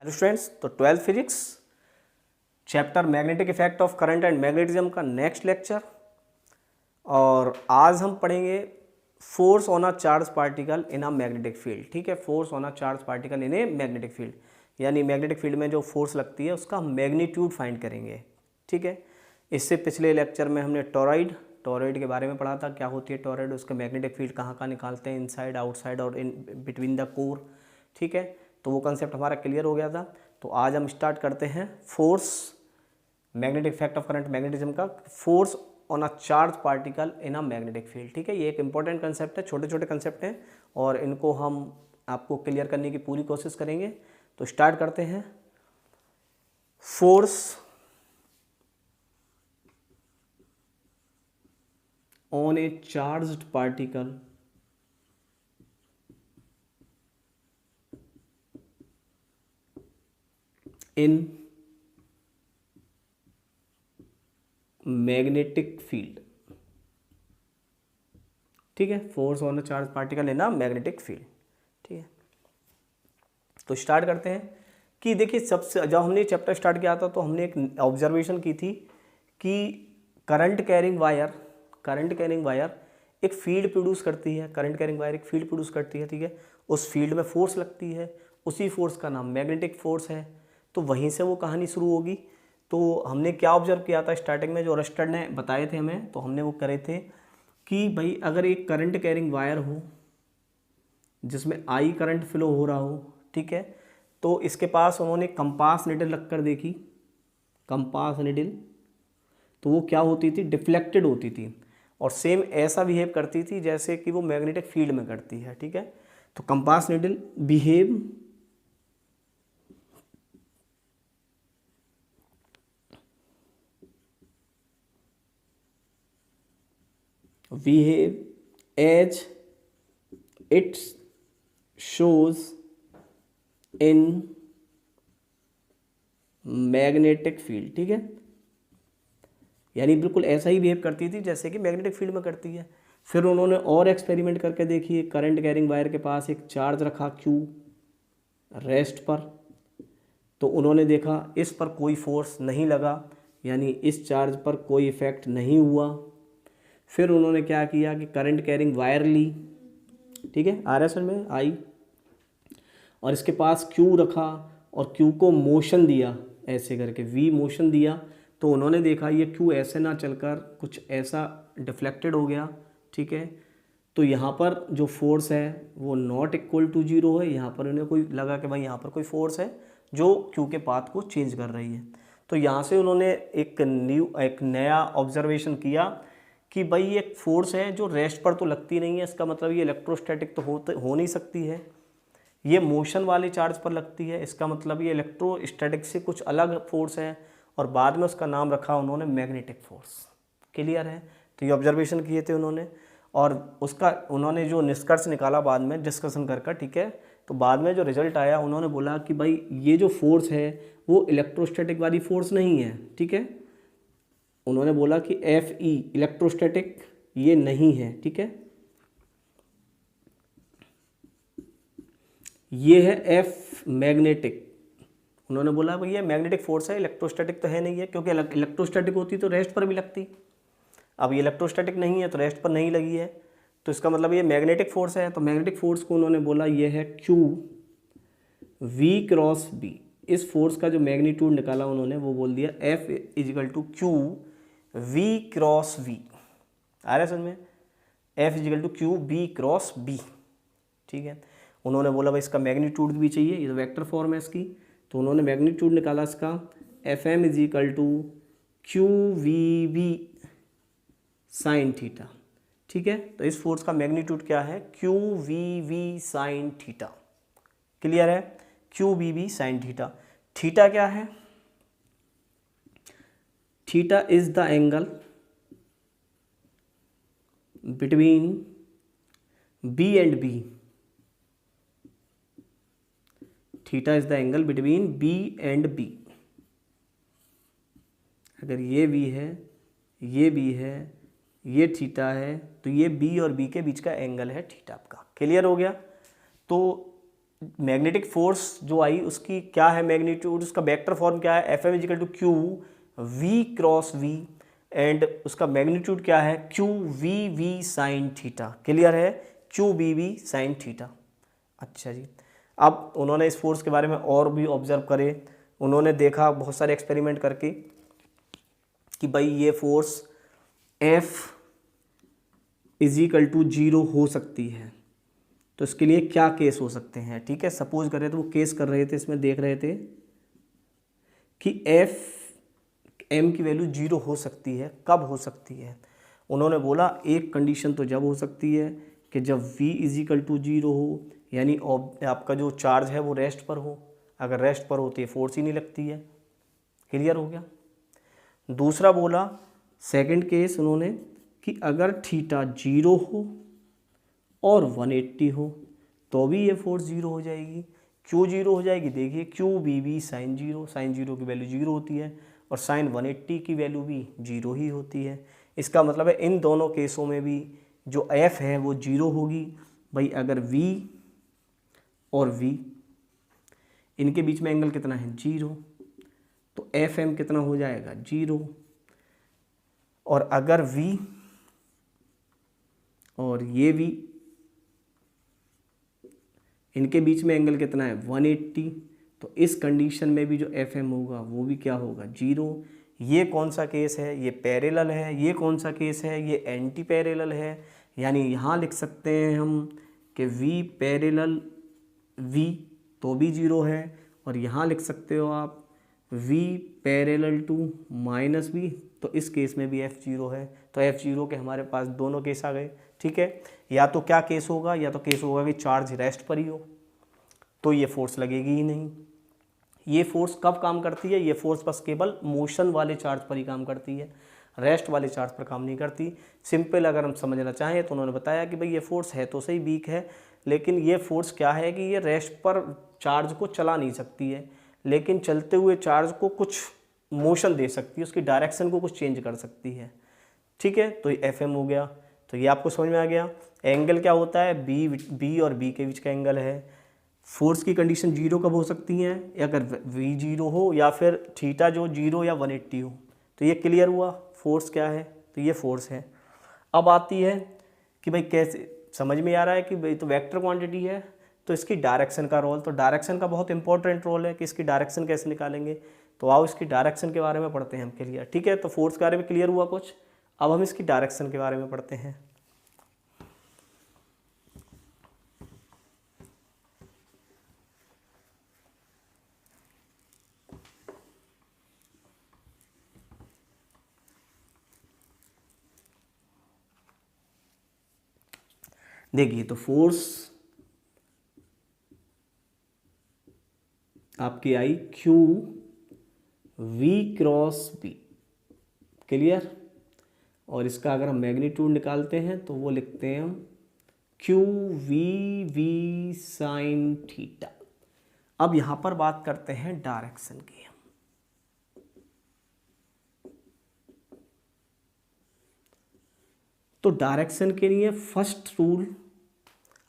Hello students, तो 12th physics chapter magnetic effect of current and magnetism का next lecture. और आज हम पढ़ेंगे force on a charge particle in a magnetic field. ठीक है, force on a charge particle in a magnetic field, यानी magnetic field में जो फोर्स लगती है उसका मैग्नीट्यूड फाइंड करेंगे। ठीक है, इससे पिछले लेक्चर में हमने टॉरॉइड के बारे में पढ़ा था, क्या होती है टॉरॉइड, उसका मैग्नेटिक फील्ड कहाँ कहाँ निकालते हैं, इनसाइड आउटसाइड और इन बिटवीन द कोर। ठीक है, तो वो कंसेप्ट हमारा क्लियर हो गया था। तो आज हम स्टार्ट करते हैं force magnetic effect of current magnetism का, force on a charge particle in a magnetic field. ठीक है, ये एक इंपॉर्टेंट कंसेप्ट है, छोटे छोटे कंसेप्ट हैं और इनको हम आपको क्लियर करने की पूरी कोशिश करेंगे। तो स्टार्ट करते हैं। Force on A charged particle in magnetic field. ठीक है, force on a charge particle in a magnetic field. ठीक है, तो स्टार्ट करते हैं कि देखिए, सबसे जब हमने चैप्टर स्टार्ट किया था तो हमने एक ऑब्जर्वेशन की थी कि करंट कैरिंग वायर एक फील्ड प्रोड्यूस करती है। करंट कैरिंग वायर एक फील्ड प्रोड्यूस करती है। ठीक है, उस फील्ड में फोर्स लगती है, उसी फोर्स का नाम मैग्नेटिक फोर्स है। तो वहीं से वो कहानी शुरू होगी। तो हमने क्या ऑब्जर्व किया था स्टार्टिंग में, जो अरिस्टल ने बताए थे हमें, तो हमने वो करे थे कि भाई अगर एक करंट कैरिंग वायर हो जिसमें आई करंट फ्लो हो रहा हो, ठीक है, तो इसके पास उन्होंने कंपास निडल रख कर देखी, कंपास निडल, तो वो क्या होती थी, डिफ्लेक्टेड होती थी और सेम ऐसा बिहेव करती थी जैसे कि वो मैग्नेटिक फील्ड में करती है। ठीक है, तो compass needle behave as its shows in magnetic field. ठीक है, यानी बिल्कुल ऐसा ही बिहेव करती थी जैसे कि मैग्नेटिक फील्ड में करती है। फिर उन्होंने और एक्सपेरिमेंट करके देखी, करंट कैरिंग वायर के पास एक चार्ज रखा Q रेस्ट पर, तो उन्होंने देखा इस पर कोई फोर्स नहीं लगा, यानी इस चार्ज पर कोई इफेक्ट नहीं हुआ। फिर उन्होंने क्या किया कि करंट कैरिंग वायर ली, ठीक है, RS में आई, और इसके पास Q रखा और Q को मोशन दिया, ऐसे करके V मोशन दिया। तो उन्होंने देखा ये Q ऐसे ना चलकर कुछ ऐसा डिफ्लेक्टेड हो गया। ठीक है, तो यहाँ पर जो फोर्स है वो नॉट इक्वल टू जीरो है। यहाँ पर उन्हें कोई लगा कि भाई यहाँ पर कोई फोर्स है जो Q के पाथ को चेंज कर रही है। तो यहाँ से उन्होंने एक नया ऑब्जर्वेशन किया कि भाई ये फोर्स है जो रेस्ट पर तो लगती नहीं है, इसका मतलब ये इलेक्ट्रोस्टैटिक तो हो नहीं सकती है, ये मोशन वाले चार्ज पर लगती है, इसका मतलब ये इलेक्ट्रोस्टैटिक से कुछ अलग फोर्स है। और बाद में उसका नाम रखा उन्होंने मैग्नेटिक फोर्स। क्लियर है, तो ये ऑब्जर्वेशन किए थे उन्होंने और उसका उन्होंने जो निष्कर्ष निकाला बाद में डिस्कशन कर। ठीक है, तो बाद में जो रिजल्ट आया उन्होंने बोला कि भाई ये जो फोर्स है वो इलेक्ट्रोस्टैटिक वाली फोर्स नहीं है। ठीक है, उन्होंने बोला कि Fe इलेक्ट्रोस्टैटिक ये नहीं है। ठीक है, ये है F मैग्नेटिक। उन्होंने बोला भाई ये मैग्नेटिक फोर्स है, इलेक्ट्रोस्टैटिक तो है नहीं है, क्योंकि इलेक्ट्रोस्टैटिक होती तो रेस्ट पर भी लगती। अब ये इलेक्ट्रोस्टैटिक नहीं है तो रेस्ट पर नहीं लगी है, तो इसका मतलब ये मैग्नेटिक फोर्स है। तो मैग्नेटिक फोर्स को उन्होंने बोला ये है Q V क्रॉस B। इस फोर्स का जो मैग्नीट्यूड निकाला उन्होंने वो बोल दिया F equal to Q V cross V। आ रहा है समझ में, F equal to Q B cross B। ठीक है, उन्होंने बोला भाई इसका मैग्नीट्यूड भी चाहिए, ये तो वेक्टर फॉर्म है इसकी, तो उन्होंने मैग्नीट्यूड निकाला इसका FM equal to Q V B sine theta. ठीक है, तो इस फोर्स का मैग्नीट्यूड क्या है, Q V V sign theta. Clear है, Q V V sine theta. Theta क्या है, theta is the angle between B and B। Theta is the angle between B and B। अगर ये B है, ये B है, ये थीटा है, तो ये B और B के बीच का एंगल है थीटा आपका। क्लियर हो गया। तो मैग्नेटिक फोर्स जो आई उसकी क्या है मैग्नीट्यूड, उसका वेक्टर फॉर्म क्या है, F M equal to Q V cross V, and उसका मैग्नीट्यूड क्या है, Q V V sine theta. Clear है, Q V V sine theta. अच्छा जी, अब उन्होंने इस फोर्स के बारे में और भी ऑब्जर्व करे, उन्होंने देखा बहुत सारे एक्सपेरिमेंट करके कि भाई ये फोर्स F इजिकल टू 0 हो सकती है। तो इसके लिए क्या केस हो सकते हैं, ठीक है। सपोज कर रहे थे, वो केस कर रहे थे, इसमें देख रहे थे कि F M की वैल्यू 0 हो सकती है, कब हो सकती है। उन्होंने बोला एक कंडीशन तो जब हो सकती है कि जब V इजिकल टू 0 हो, यानी आपका जो चार्ज है वो रेस्ट पर हो। अगर रेस्ट पर हो तो ये फोर्स ही नहीं लगती है। क्लियर हो गया। दूसरा बोला, सेकंड केस उन्होंने, कि अगर थीटा 0 हो और 180 हो तो भी ये फोर्स 0 हो जाएगी। क्यों 0 हो जाएगी, देखिए Q B B sine 0, sine 0 की वैल्यू 0 होती है और साइन 180 की वैल्यू भी 0 ही होती है। इसका मतलब है इन दोनों केसों में भी जो एफ है वो 0 होगी। भाई अगर वी और वी इनके बीच में एंगल कितना है, 0, तो एफ एम कितना हो जाएगा, 0। और अगर v और ये v इनके बीच में एंगल कितना है, 180, तो इस कंडीशन में भी जो एफ एम होगा वो भी क्या होगा, 0। ये कौन सा केस है, ये पैरेलल है। ये कौन सा केस है, ये एंटी पैरेलल है। यानी यहाँ लिख सकते हैं हम कि v पैरेलल v तो भी 0 है, और यहाँ लिख सकते हो आप v parallel to minus v, तो इस केस में भी f 0 है। तो f 0 के हमारे पास दोनों केस आ गए, ठीक है। या तो क्या केस होगा, या तो केस होगा कि चार्ज रेस्ट पर ही हो तो ये फोर्स लगेगी ही नहीं। ये फोर्स कब काम करती है, ये फोर्स बस केवल मोशन वाले चार्ज पर ही काम करती है, रेस्ट वाले चार्ज पर काम नहीं करती। सिंपल अगर हम समझना चाहें तो उन्होंने बताया कि भाई ये फोर्स है तो सही वीक है, लेकिन ये फोर्स क्या है कि ये रेस्ट पर चार्ज को चला नहीं सकती है, लेकिन चलते हुए चार्ज को कुछ मोशन दे सकती है, उसकी डायरेक्शन को कुछ चेंज कर सकती है, ठीक है। तो ये एफ एम हो गया। तो ये आपको समझ में आ गया। एंगल क्या होता है, बी और बी के बीच का एंगल है। फोर्स की कंडीशन 0 कब हो सकती है, अगर v 0 हो या फिर थीटा जो 0 या 180 हो। तो ये क्लियर हुआ फोर्स क्या है, तो ये फोर्स है। अब आती है कि भाई कैसे, समझ में आ रहा है कि भाई तो वेक्टर क्वांटिटी है तो इसकी डायरेक्शन का रोल, तो डायरेक्शन का बहुत इंपॉर्टेंट रोल है कि इसकी डायरेक्शन कैसे निकालेंगे। तो आओ इसकी डायरेक्शन के बारे में पढ़ते हैं हम, क्लियर, ठीक है। तो फोर्स के बारे में क्लियर हुआ कुछ, अब हम इसकी डायरेक्शन के बारे में पढ़ते हैं। देखिए तो फोर्स आपकी आई Q V cross B, clear. और इसका अगर हम मैग्नीट्यूड निकालते हैं तो वो लिखते हैं हम Q V V sine theta. अब यहां पर बात करते हैं डायरेक्शन की। तो डायरेक्शन के लिए फर्स्ट रूल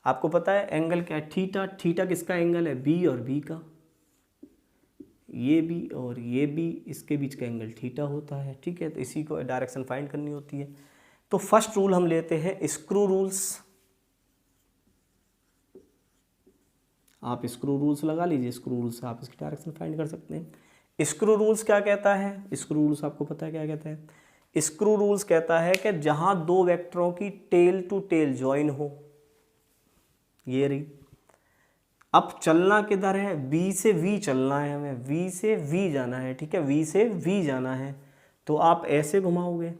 आपको पता है, एंगल क्या है, थीटा। थीटा किसका एंगल है, बी और बी का। ये बी और ये बी, इसके बीच का एंगल थीटा होता है, ठीक है। तो इसी को डायरेक्शन फाइंड करनी होती है। तो फर्स्ट रूल हम लेते हैं स्क्रू रूल्स। आप स्क्रू रूल्स लगा लीजिए, स्क्रू रूल्स से आप इसकी डायरेक्शन फाइंड कर सकते हैं। स्क्रू रूल्स क्या कहता है, स्क्रू रूल्स आपको पता है क्या कहता है। स्क्रू रूल्स कहता है कि जहां दो वेक्टरों की टेल टू टेल ज्वाइन हो, ये रही। अब चलना किधर है, बी से वी चलना है हमें, वी से वी जाना है, ठीक है, वी से वी जाना है। तो आप ऐसे घुमाओगे,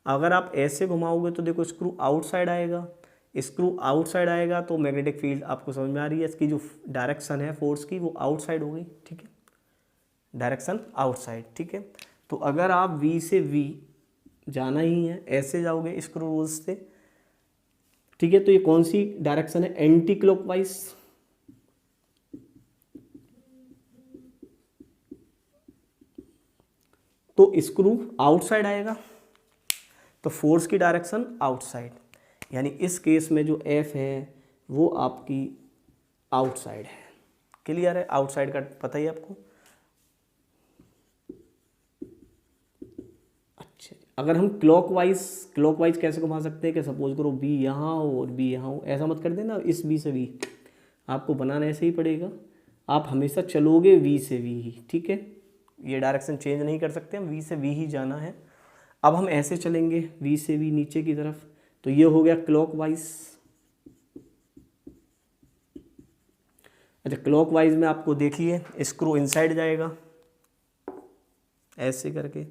अगर आप ऐसे घुमाओगे तो देखो स्क्रू आउटसाइड आएगा। स्क्रू आउटसाइड आएगा तो मैग्नेटिक फील्ड आपको समझ में आ रही है, इसकी जो डायरेक्शन है फोर्स की वो आउटसाइड हो गई, ठीक है, डायरेक्शन आउटसाइड, ठीक है। तो अगर आप वी से वी जाना ही है, ऐसे जाओगे स्क्रू रूल्स से, ठीक है। तो ये कौन सी डायरेक्शन है, एंटी क्लॉकवाइज। तो स्क्रू आउटसाइड आएगा तो फोर्स की डायरेक्शन आउटसाइड, यानी इस केस में जो एफ है वो आपकी आउटसाइड है। क्लियर है, आउटसाइड का पता ही है आपको। अच्छा, अगर हम क्लॉकवाइज कैसे घुमा सकते हैं कि सपोज करो बी यहाँ हो और बी यहाँ हो, ऐसा मत कर देना इस बी से बी, आपको बनाना ऐसे ही पड़ेगा। आप हमेशा चलोगे वी से वी ही, ठीक है, ये डायरेक्शन चेंज नहीं कर सकते, हम वी से वी ही जाना है। अब हम ऐसे चलेंगे वी से वी नीचे की तरफ, तो ये हो गया क्लॉकवाइज। अच्छा, क्लॉकवाइज में आपको देखिए स्क्रू इनसाइड जाएगा ऐसे करके,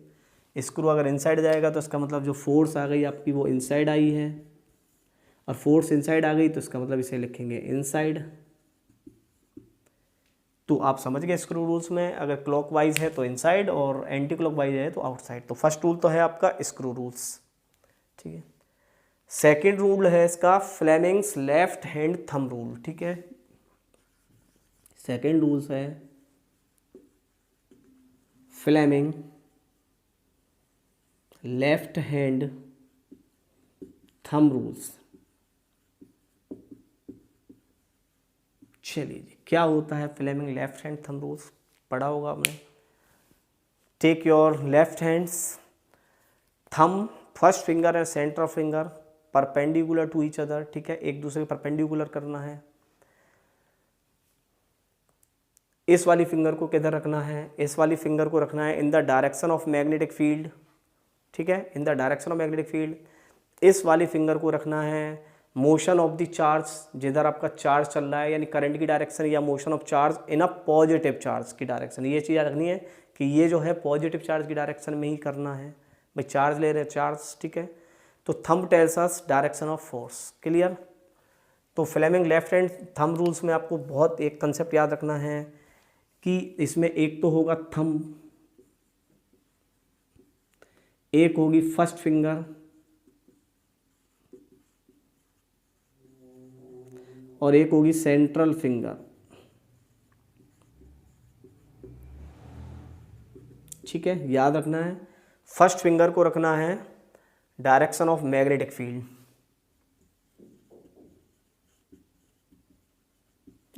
स्क्रू अगर इनसाइड जाएगा तो इसका मतलब जो फोर्स आ गई आपकी वो इनसाइड आई है, और फोर्स इनसाइड आ गई तो इसका मतलब इसे लिखेंगे इनसाइड। तो आप समझ गए स्क्रू रूल्स में, अगर क्लॉकवाइज है तो इनसाइड और एंटी क्लॉकवाइज है तो आउटसाइड। तो फर्स्ट रूल तो है आपका स्क्रू रूल्स, ठीक है। सेकंड रूल है इसका Fleming's left hand thumb rule, ठीक है। सेकंड रूल्स है Fleming left hand thumb rules. चलिए जी, क्या होता है Fleming left hand thumb rules, पढ़ा होगा आपने। Take your left hand's thumb first finger and centre of finger perpendicular to each other, ठीक है, एक दूसरे के परपेंडिकुलर करना है। इस वाली फिंगर को किधर रखना है, इस वाली फिंगर को रखना है in the direction of magnetic field, ठीक है, in the direction of magnetic field. इस वाली फिंगर को रखना है मोशन ऑफ द चार्ज, जिधर आपका चार्ज चल रहा है, यानी करंट की डायरेक्शन या motion of charge in a positive charge की डायरेक्शन। ये चीज़ याद रखनी है कि ये जो है पॉजिटिव चार्ज की डायरेक्शन में ही करना है, भाई चार्ज ले रहे हैं चार्ज, ठीक है। तो thumb tells us direction of force, clear. तो Fleming left hand thumb rules में आपको बहुत एक कंसेप्ट याद रखना है कि इसमें एक तो होगा थंब, एक होगी फर्स्ट फिंगर और एक होगी सेंट्रल फिंगर, ठीक है, याद रखना है। फर्स्ट फिंगर को रखना है direction of magnetic field,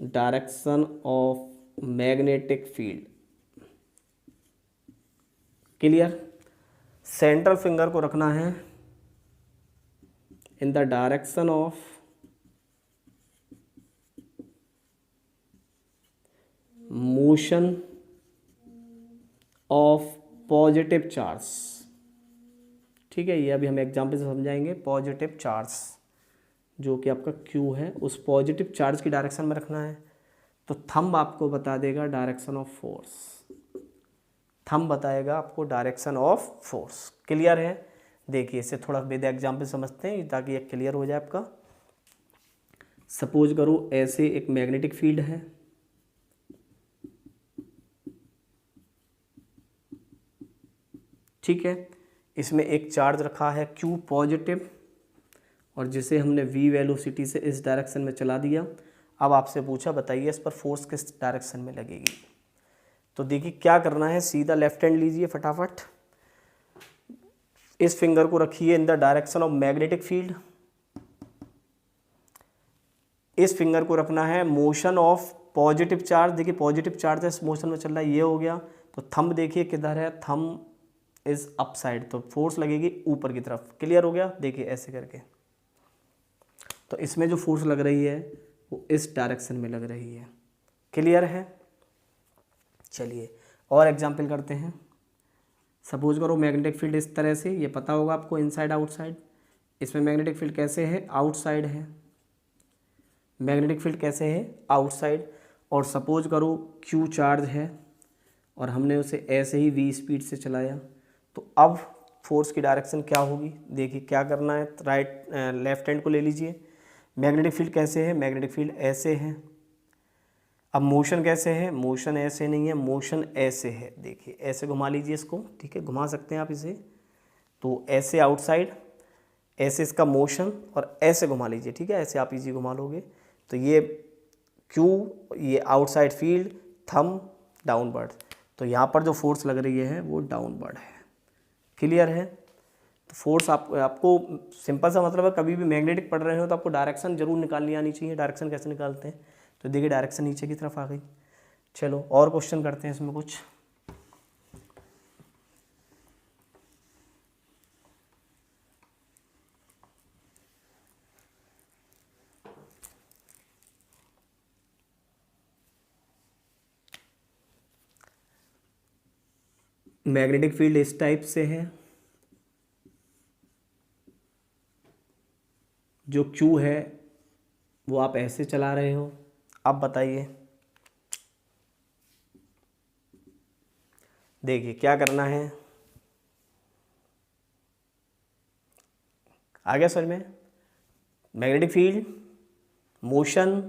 direction of magnetic field, clear. Central finger को रखना है in the direction of motion of positive charge, ठीक है। ये अभी हम एग्जाम्पल से समझाएंगे। पॉजिटिव चार्ज जो कि आपका Q है, उस पॉजिटिव चार्ज की डायरेक्शन में रखना है। तो थंब आपको बता देगा डायरेक्शन ऑफ फोर्स, थंब बताएगा आपको डायरेक्शन ऑफ फोर्स, क्लियर है। देखिए इसे थोड़ा विद एग्जाम्पल समझते हैं ताकि ये क्लियर हो जाए आपका। सपोज करो ऐसे एक मैग्नेटिक फील्ड है, ठीक है, इसमें एक चार्ज रखा है Q पॉजिटिव, और जिसे हमने V वेलोसिटी से इस डायरेक्शन में चला दिया। अब आपसे पूछा बताइए इस पर फोर्स किस डायरेक्शन में लगेगी। तो देखिए क्या करना है, सीधा लेफ्ट हैंड लीजिए फटाफट, इस फिंगर को रखिए इन the direction of magnetic field, इस फिंगर को रखना है मोशन ऑफ पॉजिटिव चार्ज। देखिए पॉजिटिव चार्ज है, मोशन में चल रहा है, ये हो गया। तो थंब देखिए किधर है, थंब इज अप साइड, तो फोर्स लगेगी ऊपर की तरफ, क्लियर हो गया। देखिए ऐसे करके, तो इसमें जो फोर्स लग रही है वो इस डायरेक्शन में लग रही है, क्लियर है। चलिए और एग्जांपल करते हैं। सपोज करो मैग्नेटिक फील्ड इस तरह से, ये पता होगा आपको इनसाइड आउटसाइड। इसमें मैग्नेटिक फील्ड कैसे है, आउटसाइड है, मैग्नेटिक फील्ड कैसे है, आउटसाइड। और सपोज करो Q चार्ज है और हमने उसे ऐसे ही V स्पीड से चलाया, तो अब फोर्स की डायरेक्शन क्या होगी। देखिए क्या करना है, राइट लेफ्ट हैंड को ले लीजिए। मैग्नेटिक फील्ड कैसे है, मैग्नेटिक फील्ड ऐसे है। अब मोशन कैसे है, मोशन ऐसे नहीं है, मोशन ऐसे है। देखिए ऐसे घुमा लीजिए इसको, ठीक है, घुमा सकते हैं आप इसे। तो ऐसे आउटसाइड, ऐसे इसका मोशन, और ऐसे घुमा लीजिए, ठीक है, ऐसे आप इजी घुमा लोगे। तो ये Q, ये आउटसाइड फील्ड, थंब डाउनवर्ड। तो यहाँ पर जो फोर्स लग रही है वो डाउनवर्ड है, क्लियर है। तो फोर्स आपको सिंपल सा मतलब है, कभी भी मैग्नेटिक पढ़ रहे हो तो आपको डायरेक्शन जरूर निकालनी आनी चाहिए। डायरेक्शन कैसे निकालते हैं, तो देखिए डायरेक्शन नीचे की तरफ आ गई। चलो और क्वेश्चन करते हैं इसमें कुछ। मैग्नेटिक फील्ड इस टाइप से है, जो Q है वो आप ऐसे चला रहे हो। अब बताइए, देखिए क्या करना है, आ गया समझ में। Magnetic field, motion,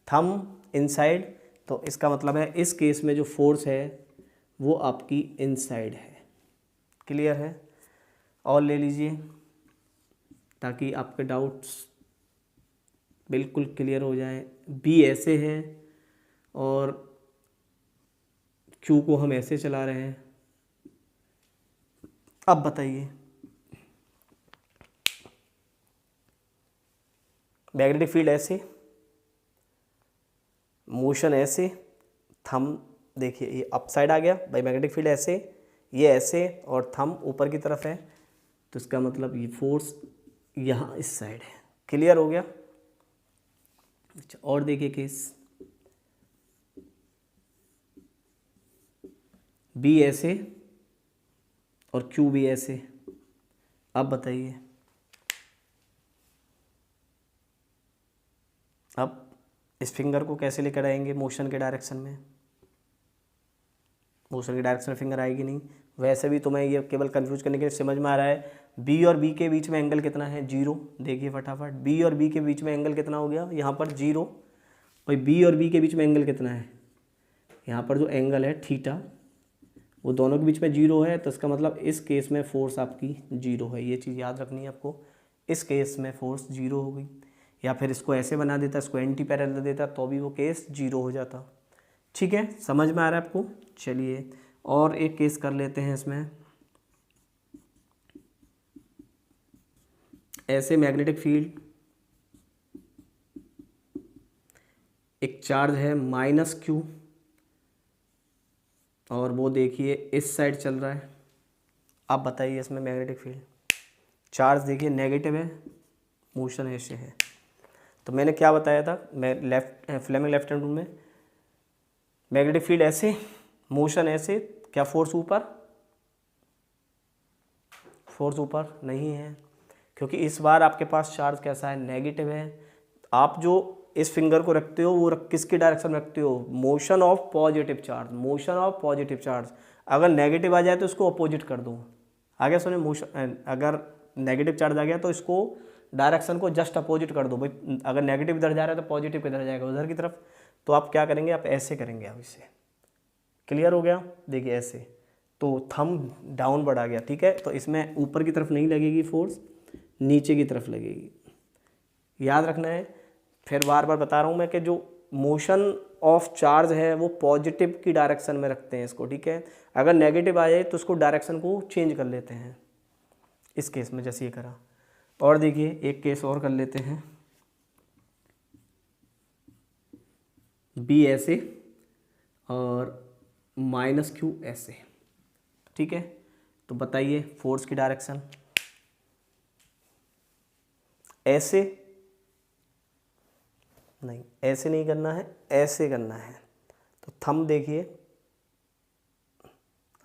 thumb inside, तो इसका मतलब है इस केस में जो फोर्स है वो आपकी इनसाइड है। क्लियर है? और ले लीजिए ताकि आपके डाउट्स बिल्कुल क्लियर हो जाए। बी ऐसे है और क्यू को हम ऐसे चला रहे हैं। अब बताइए, मैग्नेटिक फील्ड ऐसे, मोशन ऐसे, थंब देखिए ये अप साइड आ गया भाई, मैग्नेटिक फील्ड ऐसे, ये ऐसे और थंब ऊपर की तरफ है, तो इसका मतलब ये फोर्स यहाँ इस साइड है। क्लियर हो गया? अच्छा और देखिए केस, बी ऐसे और क्यू भी ऐसे। अब बताइए, अब इस फिंगर को कैसे लेकर आएंगे मोशन के डायरेक्शन में? मोशन की डायरेक्शन में फिंगर आएगी नहीं। वैसे भी तुम्हें ये केवल कंफ्यूज करने के लिए समझ में आ रहा है, बी और बी के बीच में एंगल कितना है? 0। देखिए फटाफट, बी और बी के बीच में एंगल कितना हो गया? यहाँ पर 0। और बी और बी के बीच में एंगल कितना है? यहाँ पर जो एंगल है थीटा, वो दोनों के बीच में 0 है, तो इसका मतलब इस केस में फोर्स आपकी 0 है। ये चीज़ याद रखनी है आपको, इस केस में फोर्स 0 हो गई। या फिर इसको ऐसे बना देता, इसको एंटी पैरेलल देता, तो भी वो केस 0 हो जाता। ठीक है, समझ में आ रहा है आपको? चलिए और एक केस कर लेते हैं इसमें। ऐसे मैग्नेटिक फील्ड, एक चार्ज है -Q और वो देखिए इस साइड चल रहा है। आप बताइए इसमें मैग्नेटिक फील्ड, चार्ज देखिए नेगेटिव है, मोशन ऐसे है। तो मैंने क्या बताया था, मैं फ्लेमिंग लेफ्ट हैंड रूल में, मैग्नेटिक फील्ड ऐसे, मोशन ऐसे, क्या फोर्स ऊपर? फोर्स ऊपर नहीं है, क्योंकि इस बार आपके पास चार्ज कैसा है? नेगेटिव है। आप जो इस फिंगर को रखते हो वो किसकी डायरेक्शन में रखते हो? Motion of positive charge, motion of positive charge. अगर नेगेटिव आ जाए तो इसको अपोजिट कर दो। आगे सुने, मोशन अगर नेगेटिव चार्ज आ गया तो इसको डायरेक्शन को जस्ट अपोजिट कर दो भाई। अगर नेगेटिव इधर जा रहा है तो पॉजिटिव किधर जाएगा? उधर की तरफ। तो आप क्या करेंगे? आप ऐसे करेंगे आप इसे। क्लियर हो गया? देखिए ऐसे, तो थंब डाउन बढ़ा गया। ठीक है, तो इसमें ऊपर की तरफ नहीं लगेगी फोर्स, नीचे की तरफ लगेगी। याद रखना है, फिर बार बार बता रहा हूँ मैं कि जो मोशन ऑफ चार्ज है वो पॉजिटिव की डायरेक्शन में रखते हैं इसको। ठीक है, अगर नेगेटिव आ जाए तो उसको डायरेक्शन को चेंज कर लेते हैं, इस केस में जैसे ये करा। और देखिए एक केस और कर लेते हैं, बी ऐसे और -Q ऐसे। ठीक है, तो बताइए फोर्स की डायरेक्शन ऐसे नहीं, ऐसे नहीं करना है, ऐसे करना है। तो थंब देखिए,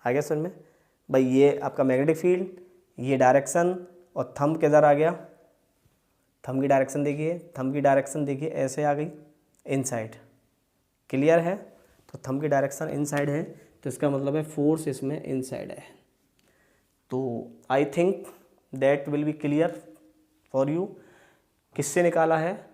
आ गया समझ में भाई? ये आपका मैग्नेटिक फील्ड, ये डायरेक्शन, और थंब किधर आ गया? थंब की डायरेक्शन देखिए, थंब की डायरेक्शन देखिए ऐसे आ गई इनसाइड। क्लियर है? तो थंब की डायरेक्शन इनसाइड है, तो इसका मतलब है फोर्स इसमें इनसाइड है। तो I think that will be clear for you. किससे निकाला है?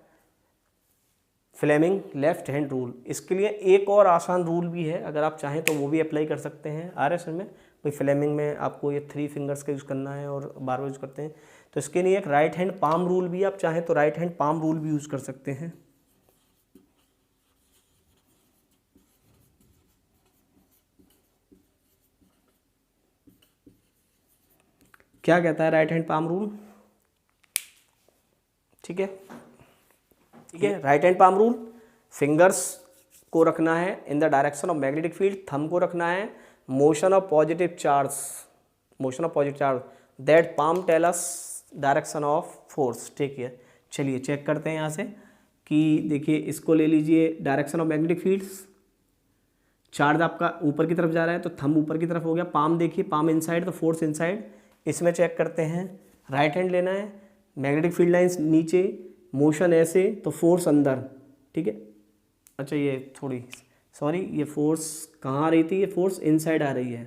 Fleming left hand rule. इसके लिए एक और आसान रूल भी है, अगर आप चाहें तो वो भी अप्लाई कर सकते हैं। आ रहे समझ में भाई? फ्लेमिंग में आपको ये 3 फिंगर्स का यूज़ करना है और बार बार यूज़ करते हैं, तो इसके लिए एक राइट हैंड पाम रूल भी, आप चाहें तो राइट हैंड पाम रूल भी यूज़ कर सकते हैं। क्या कहता है राइट हैंड पाम रूल? ठीक है, ठीक है, right hand palm rule, fingers को रखना है in the direction of magnetic field, thumb को रखना है motion of positive charge, motion of positive charge, that palm tell us direction of force. ठीक है, चलिए चेक करते हैं यहाँ से कि देखिए इसको ले लीजिए direction of magnetic fields, charge आपका ऊपर की तरफ जा रहा है तो थंब ऊपर की तरफ हो गया, पाम देखिए पाम इनसाइड तो फोर्स इनसाइड। इसमें चेक करते हैं राइट हैंड लेना है, मैग्नेटिक फील्ड लाइंस नीचे, मोशन ऐसे तो फोर्स अंदर। ठीक है, अच्छा ये थोड़ी सॉरी, ये फोर्स कहाँ आ रही थी, ये फोर्स इनसाइड आ रही है।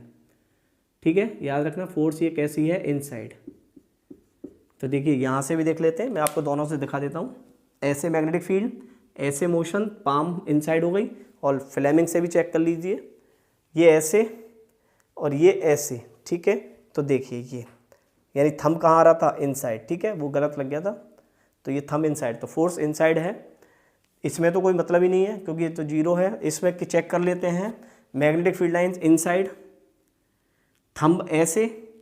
ठीक है, याद रखना फोर्स ये कैसी है, इनसाइड। तो देखिए यहाँ से भी देख लेते हैं, मैं आपको दोनों से दिखा देता हूँ। ऐसे मैग्नेटिक फील्ड, ऐसे मोशन, पाम इनसाइड हो गई। और फ्लेमिंग से भी चेक कर लीजिए, ये ऐसे और ये ऐसे। ठीक है, तो देखिए ये यानी थंब कहाँ आ रहा था, इनसाइड। ठीक है, वो गलत लग गया था, तो ये थंब इनसाइड, तो फोर्स इनसाइड है। इसमें तो कोई मतलब ही नहीं है क्योंकि ये तो जीरो है। इसमें चेक कर लेते हैं, magnetic field lines inside, thumb ऐसे,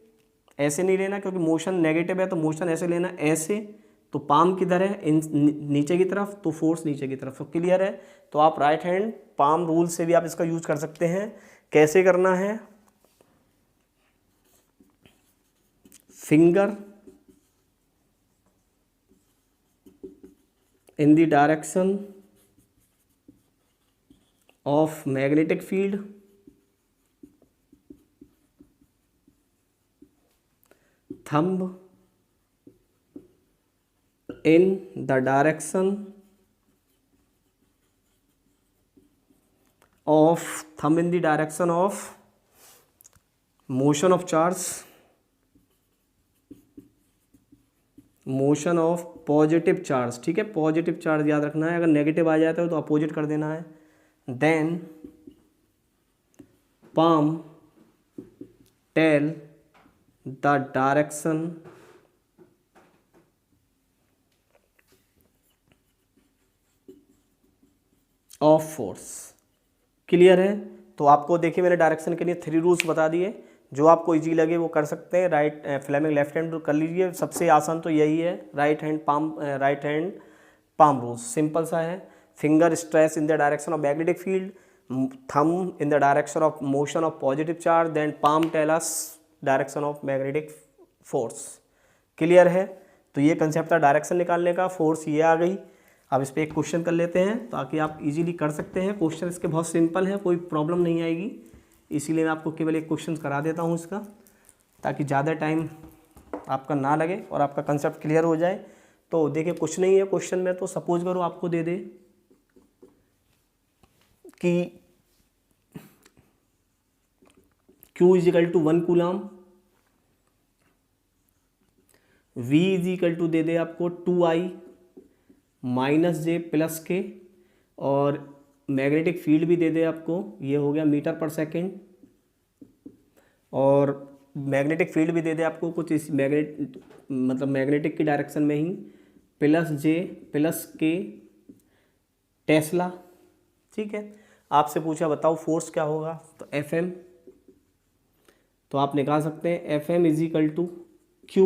ऐसे नहीं लेना क्योंकि मोशन नेगेटिव है, तो मोशन ऐसे लेना, ऐसे तो पाम किधर है, नीचे की तरफ, तो फोर्स नीचे की तरफ। तो क्लियर है। तो आप राइट हैंड पाम रूल से भी आप इसका यूज कर सकते हैं। कैसे करना है, finger in the direction of magnetic field, thumb in the direction of, thumb in the direction of motion of charge, motion of positive charge. ठीक है, पॉजिटिव चार्ज याद रखना है, अगर नेगेटिव आ जाता है तो अपोजिट कर देना है। Then palm tell the direction of force. Clear है। तो आपको देखिए मैंने डायरेक्शन के लिए 3 रूल्स बता दिए, जो आपको इजी लगे वो कर सकते हैं। राइट फ्लेमिंग लेफ्ट हैंड कर लीजिए, सबसे आसान तो यही है, right hand palm rules, simple सा है। Finger stress in the direction of magnetic field, thumb in the direction of motion of positive charge, then palm tell us direction of magnetic force. Clear है। तो ये concept था direction निकालने का, force ये आ गई। अब इस पर एक क्वेश्चन कर लेते हैं ताकि आप इजीली कर सकते हैं। क्वेश्चन इसके बहुत सिंपल है, कोई प्रॉब्लम नहीं आएगी, इसीलिए मैं आपको केवल एक क्वेश्चन करा देता हूँ इसका, ताकि ज़्यादा टाइम आपका ना लगे और आपका कंसेप्ट क्लियर हो जाए। तो देखिए कुछ नहीं है क्वेश्चन में, तो सपोज करो आपको दे दे कि Q = 1 कूलम, V = दे दे आपको 2I - J + K, और मैग्नेटिक फील्ड भी दे दे आपको, ये हो गया मीटर/सेकेंड, और मैग्नेटिक फील्ड भी दे दे आपको कुछ इस मैग्नेटिक की डायरेक्शन में ही, +J + K टेस्ला। ठीक है, आपसे पूछा बताओ फोर्स क्या होगा, तो Fm, तो आप निकाल सकते हैं Fm = Q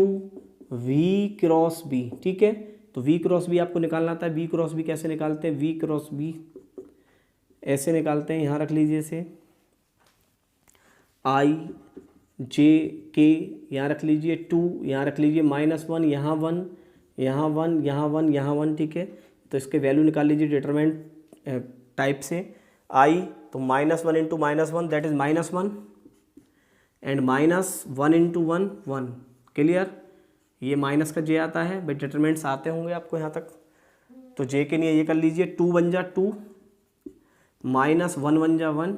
V×B। ठीक है, तो V×B आपको निकालना था। V×B कैसे निकालते हैं, V×B ऐसे निकालते हैं, यहाँ रख लीजिए इसे, I J K यहाँ रख लीजिए, 2 यहाँ रख लीजिए, -1 यहाँ 1 यहाँ 1 यहाँ 1 यहाँ 1। ठीक है, तो इसके वैल्यू निकाल लीजिए डिटरमिनेंट टाइप से। I तो -1 × -1 दैट इज -1, एंड -1 × 1 1। क्लियर। ये माइनस का J आता है भाई, डिटरमिनेंट्स आते होंगे आपको यहाँ तक, तो J के लिए ये कर लीजिए, 2 × 1 = 2, -1 × 1 = 1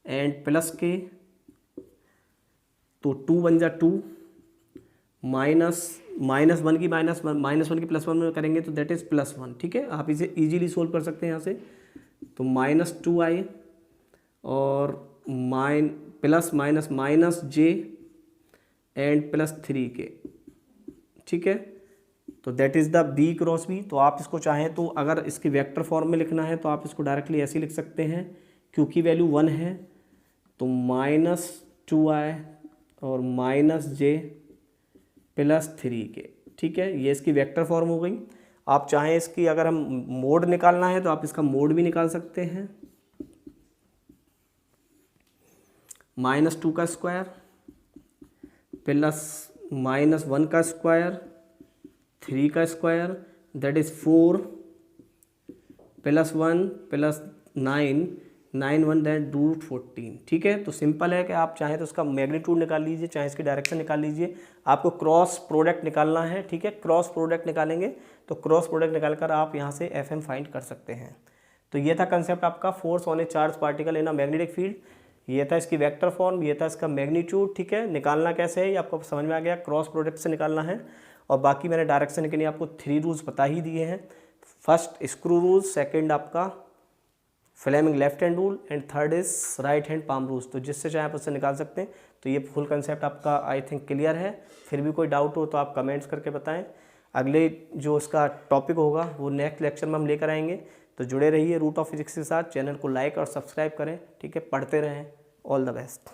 एंड +K, तो 2 × 1 = 2, -1 की +1 में करेंगे तो दैट इज़ +1। ठीक है, आप इसे इजीली सोल्व कर सकते हैं यहाँ से। तो -2I और -J एंड +3K। ठीक है, तो दैट इज़ द B×B। तो आप इसको चाहें तो अगर इसकी वेक्टर फॉर्म में लिखना है तो आप इसको डायरेक्टली ऐसे लिख सकते हैं, क्योंकि वैल्यू 1 है तो -2I और -J + 3K। ठीक है, ये इसकी वेक्टर फॉर्म हो गई। आप चाहें इसकी अगर हम मोड निकालना है तो आप इसका मोड भी निकाल सकते हैं, -2 का स्क्वायर प्लस -1 का स्क्वायर 3 का स्क्वायर दैट इज 4 +1 + 9 9 1 दैट √14। ठीक है, तो सिंपल है कि आप चाहें तो उसका मैग्नीट्यूड निकाल लीजिए, चाहे इसकी डायरेक्शन निकाल लीजिए। आपको क्रॉस प्रोडक्ट निकालना है, ठीक है, क्रॉस प्रोडक्ट निकालेंगे तो क्रॉस प्रोडक्ट निकालकर आप यहाँ से FM फाइंड कर सकते हैं। तो ये था कंसेप्ट आपका force on A charge particle in a magnetic field. ये था इसकी वेक्टर फॉर्म, ये था इसका मैग्नीट्यूड। ठीक है, निकालना कैसे है ये आपको समझ में आ गया, क्रॉस प्रोडक्ट से निकालना है। और बाकी मैंने डायरेक्शन के लिए आपको 3 रूल्स बता ही दिए हैं। फर्स्ट स्क्रू रूल, सेकंड आपका Fleming left hand rule and third is right hand palm rules. तो जिससे चाहे आप उससे निकाल सकते हैं। तो ये फुल कंसेप्ट आपका आई थिंक क्लियर है। फिर भी कोई डाउट हो तो आप कमेंट्स करके बताएं। अगले जो इसका टॉपिक होगा वो नेक्स्ट लेक्चर में हम लेकर आएंगे। तो जुड़े रहिए रूट ऑफ फिजिक्स के साथ। चैनल को लाइक और सब्सक्राइब करें, ठीक है, पढ़ते रहें। All the best.